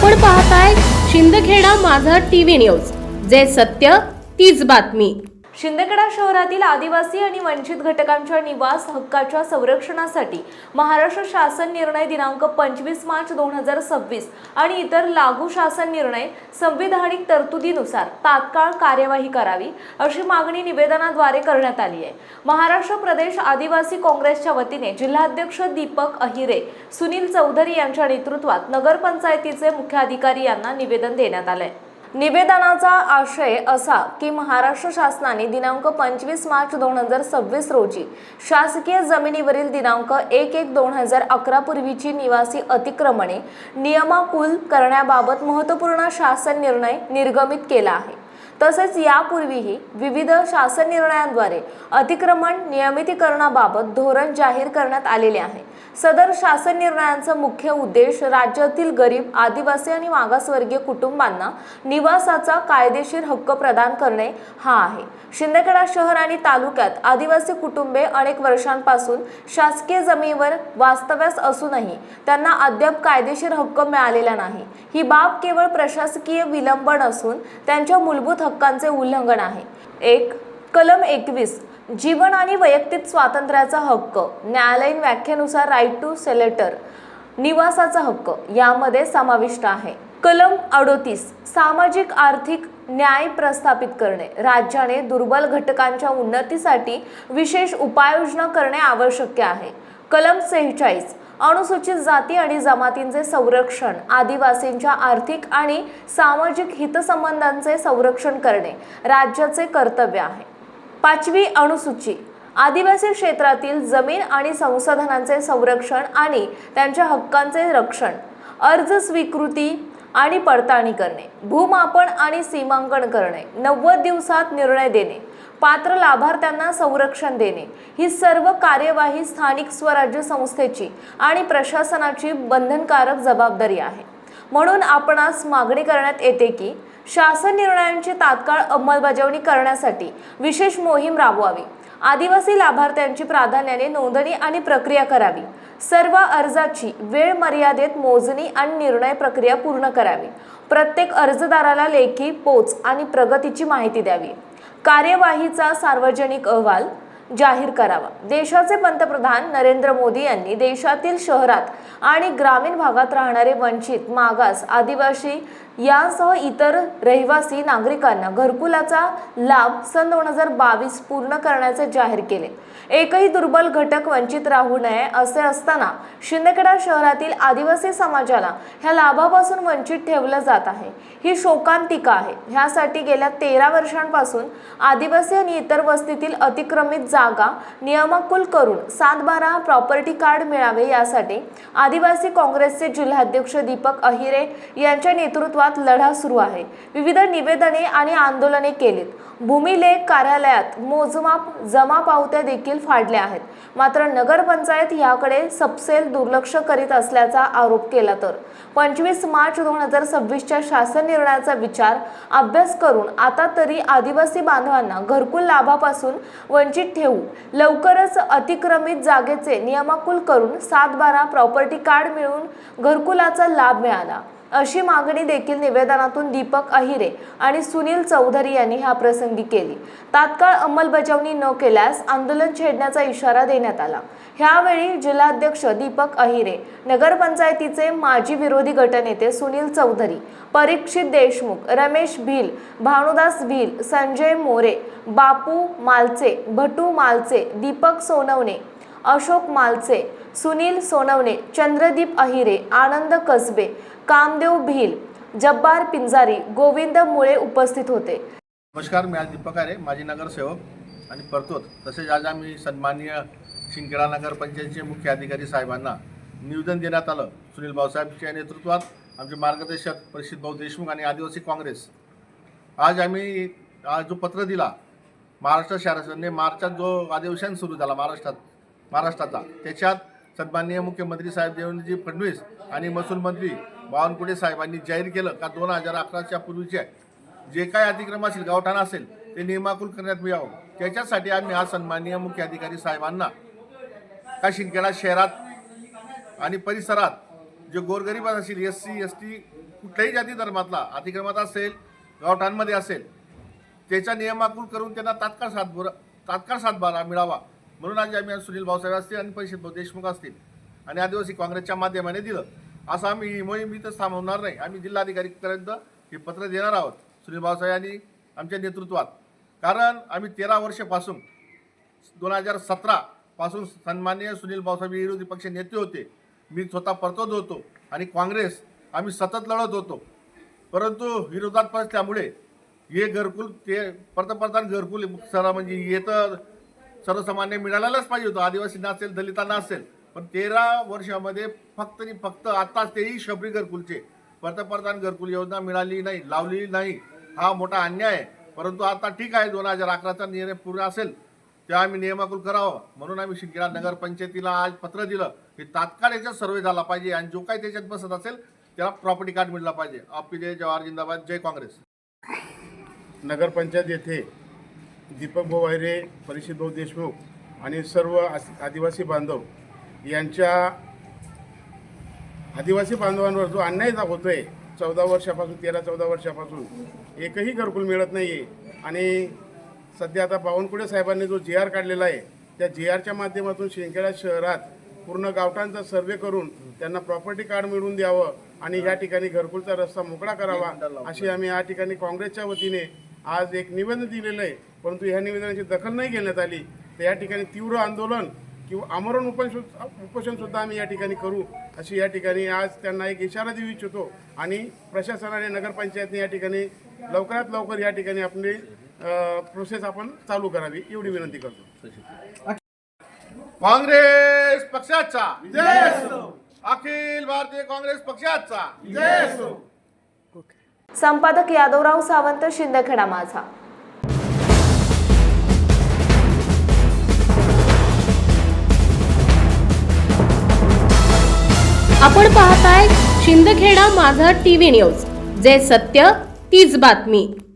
आपण पाहताय शिंदखेडा माझा टीव्ही न्यूज, जे सत्य तीच बातमी। शिंदखेडा शहरातील आदिवासी आणि वंचित घटकांच्या निवास हक्काच्या संरक्षणासाठी महाराष्ट्र शासन निर्णय दिनांक 25 मार्च 2026 आणि इतर लागू शासन निर्णय संविधानिक तरतुदीनुसार तात्काळ कार्यवाही करावी अशी मागणी निवेदनाद्वारे करण्यात आली आहे। महाराष्ट्र प्रदेश आदिवासी काँग्रेसच्या वतीने जिल्हाध्यक्ष दीपक अहिरे, सुनील चौधरी यांच्या नेतृत्वात नगरपंचायतीचे मुख्याधिकारी यांना निवेदन देण्यात आले। निवेदनाचा आशय असा की महाराष्ट्र शासनाने दिनांक 25 मार्च 2026 रोजी शासकीय जमिनीवरील दिनांक 1/1/2011 पूर्वीची निवासी अतिक्रमणे नियमाकुल करण्याबाबत महत्त्वपूर्ण शासन निर्णय निर्गमित केला आहे। तसेच यापूर्वीही विविध शासन निर्णयांद्वारे अतिक्रमण नियमितीकरणाबाबत धोरण जाहीर करण्यात आलेले आहे। सदर शासन निर्णयांचा मुख्य उद्देश राज्यातील गरीब, आदिवासी आणि मागासवर्गीय कुटुंबांना निवासाचा कायदेशीर हक्क प्रदान करणे हा आहे। शिंदखेडा शहर आणि तालुक्यात आदिवासी कुटुंबे अनेक वर्षांपासून शासकीय जमिनीवर वास्तव्यास असूनही त्यांना अद्याप कायदेशीर हक्क मिळालेला नाही। ही बाब केवळ प्रशासकीय विलंबन असून त्यांच्या मूलभूत हक्कांचे उल्लंघन आहे। 1. कलम 21 जीवन आणि वैयक्तिक स्वातंत्र्याचा हक्क, न्यायालयीन व्याख्येनुसार राईट टू शेल्टर निवासाचा हक्क यामध्ये समाविष्ट आहे। कलम 38 सामाजिक आर्थिक न्याय प्रस्थापित करणे, राज्याने दुर्बल घटकांच्या उन्नतीसाठी विशेष उपाययोजना करणे आवश्यक आहे। कलम 46 अनुसूचित जाती आणि जमातींचे संरक्षण, आदिवासींच्या आर्थिक आणि सामाजिक हितसंबंधांचे संरक्षण करणे राज्याचे कर्तव्य आहे। 5वी अनुसूची आदिवासी क्षेत्रातील जमीन आणि संसाधनांचे संरक्षण आणि त्यांच्या हक्कांचे रक्षण, अर्ज स्वीकृती आणि पडताळणी करणे, भूमापन आणि सीमांकन करणे, 90 दिवसात निर्णय देणे, पात्र लाभार्थ्यांना संरक्षण देणे ही सर्व कार्यवाही स्थानिक स्वराज्य संस्थेची आणि प्रशासनाची बंधनकारक जबाबदारी आहे। म्हणून आपणास मागणी करण्यात येते की शासन निर्णयांची तात्काळ अंमलबजावणी करण्यासाठी विशेष मोहीम राबवावी, आदिवासी लाभार्थ्यांची प्राधान्याने नोंदणी आणि प्रक्रिया करावी, सर्व अर्जाची वेळ मर्यादेत मोजणी आणि निर्णय प्रक्रिया पूर्ण करावी, प्रत्येक अर्जदाराला लेखी पोच आणि प्रगतीची माहिती द्यावी, कार्यवाहीचा सार्वजनिक अहवाल जाहीर करावा। देशाचे पंतप्रधान नरेंद्र मोदी यांनी देशातील शहरात आणि ग्रामीण भागात राहणारे वंचित, मागास, आदिवासी यासह इतर रहिवासी नागरिकांना घरकुलाचा लाभ सन 2022 पूर्ण करण्याचे जाहीर केले। एकही दुर्बल घटक वंचित राहू नये असे असताना शिंदखेडा शहरातील आदिवासी समाजाला ह्या लाभापासून वंचित ठेवलं जात आहे, ही शोकांतिका आहे। ह्यासाठी गेल्या 13 वर्षांपासून आदिवासी आणि इतर वस्तीतील अतिक्रमित जागा नियमाकुल करून 7/12 प्रॉपर्टी कार्ड मिळावे यासाठी आदिवासी काँग्रेसचे जिल्हाध्यक्ष दीपक अहिरे यांच्या नेतृत्वात लढा सुरू आहे। विविध निवेदने आणि आंदोलने केलीत। भूमिलेख कार्यालयात मोजमाप जमा पावत्या देखील फाडल्या आहेत, मात्र नगरपंचायत याकडे सपसेल दुर्लक्ष करीत असल्याचा आरोप केला तर 25 मार्च 2026च्या शासन निर्णयाचा विचार अभ्यास करून आता तरी आदिवासी बांधवांना घरकुल लाभापासून वंचित ठेवू, लवकरच अतिक्रमित जागेचे नियमाकुल करून 7/12 प्रॉपर्टी कार्ड मिळून घरकुलाचा लाभ मिळाला अशी मागणी देखील निवेदनातून दीपक अहिरे आणि सुनील चौधरी यांनी ह्या प्रसंगी केली। तात्काळ अंमलबजावणी न केल्यास आंदोलन छेडण्याचा इशारा देण्यात आला। ह्यावेळी जिल्हाध्यक्ष दीपक अहिरे, नगरपंचायतीचे माजी विरोधी गटनेते सुनील चौधरी, परीक्षित देशमुख, रमेश भील, भानुदास भील, संजय मोरे, बापू मालचे, भटू मालचे, दीपक सोनवणे, अशोक मालचे, सुनील सोनवणे, चंद्रदीप अहिरे, आनंद कसबे, कामदेव भील, जब्बार पिंजारी, गोविंद मुळे उपस्थित होते। नमस्कार, मी आज दीपक अहिरे, माजी नगरसेवक आणि परतोत। तसेच आज आम्ही सन्माननीय शिंदखेडा नगरपंचायतीचे मुख्य अधिकारी साहेबांना निवेदन देण्यात आलं। सुनील भाऊसाहेबच्या नेतृत्वात आमचे मार्गदर्शक परिषद भाऊ देशमुख आणि आदिवासी काँग्रेस आज आम्ही जो पत्र दिला महाराष्ट्र शासनाने मार्चात जो अधिवेशन सुरू झाला महाराष्ट्राचा त्याच्यात सन्माननीय मुख्यमंत्री साहेब देवेंद्रजी फडणवीस आणि महसूल मंत्री बावनकुळे साहेबांनी जाहीर केलं का 2011च्या पूर्वीचे जे काही अतिक्रम असेल, गावठाण असेल ते नियमाकुल करण्यात यावं। त्याच्यासाठी आम्ही आज सन्माननीय मुख्य अधिकारी साहेबांना का शिंदखेडा शहरात आणि परिसरात जे गोरगरीब असतील SC ST कुठल्याही जाती धर्मातला अतिक्रमत असेल गावठाणमध्ये असेल त्याचा नियमाकुल करून त्यांना तात्काळ सातबारा मिळावा म्हणून आज आम्ही सुनील भाऊसाहेब असतील आणि परिषद भाऊ देशमुख असतील आणि आदिवासी काँग्रेसच्या माध्यमाने दिलं. असं आम्ही ही मोहीम इथं थांबवणार नाही. आम्ही जिल्हाधिकारीपर्यंत हे पत्र देणार आहोत सुनील भाऊसाहेब आणि आमच्या नेतृत्वात. कारण आम्ही 13 वर्षापासून 2017 पासून सन्माननीय सुनील भाऊसाहेब विरोधी पक्ष नेते होते. मी स्वतः परतोद होतो आणि काँग्रेस आम्ही सतत लढत होतो. परंतु विरोधात असल्यामुळे हे घरकुल ते पंतप्रधान घरकुल सर म्हणजे हे तर सर्वसामान्य मिळायलाच पाहिजे होतं. आदिवासींना असेल दलितांना असेल. पण 13 वर्षामध्ये फक्त आणि फक्त आताच तेही शबरी घरकुलचे पंतप्रधान घरकुल योजना मिळाली नाही लावली नाही. हा मोठा अन्याय आहे. परंतु आता ठीक आहे 2011चा निर्णय पूर्ण असेल तेव्हा आम्ही नियमाकुल करावं म्हणून आम्ही शिंदखेडा नगरपंचायतीला आज पत्र दिलं की तात्काळ याच्यात सर्वे झाला पाहिजे आणि जो काही त्याच्यात बसत असेल त्याला प्रॉपर्टी कार्ड मिळला पाहिजे. आपली जय जवाहर जिंदाबाद जय काँग्रेस. नगरपंचायत येथे दीपक भाऊ वैरे, परिषद भाऊ देशमुख आणि सर्व आदिवासी बांधव यांच्या आदिवासी बांधवांवर जो अन्याय होतोय 13-14 वर्षापासून एकही घरकुल मिळत नाही आहे. आणि सध्या आता बावनकुळे साहेबांनी जो GR काढलेला आहे त्या GRच्या माध्यमातून शिंदखेडा शहरात पूर्ण गावठाणचा सर्वे करून त्यांना प्रॉपर्टी कार्ड मिळवून द्यावं आणि या ठिकाणी घरकुलचा रस्ता मोकळा करावा अशी आम्ही या ठिकाणी काँग्रेसच्या वतीने आज एक निवेदन दिलेलं आहे. परंतु ह्या निवेदनाची दखल नाही घेण्यात आली. तर या ठिकाणी तीव्र आंदोलन किंवा आमरण उपोषणसुद्धा आम्ही या ठिकाणी करू अशी या ठिकाणी आज त्यांना एक इशारा देऊ इच्छितो. आणि प्रशासनाने नगरपंचायतने या ठिकाणी लवकरात लवकर या ठिकाणी आपली प्रोसेस आपण चालू करावी एवढी विनंती करतो. काँग्रेस पक्षाचा विजय असो. अखिल भारतीय काँग्रेस पक्षाचा विजय असो. संपादक यादवराव सावंत, शिंदखेडा माझा. आपण पाहताय शिंदखेडा माझा TV न्यूज, जे सत्य तीच बातमी.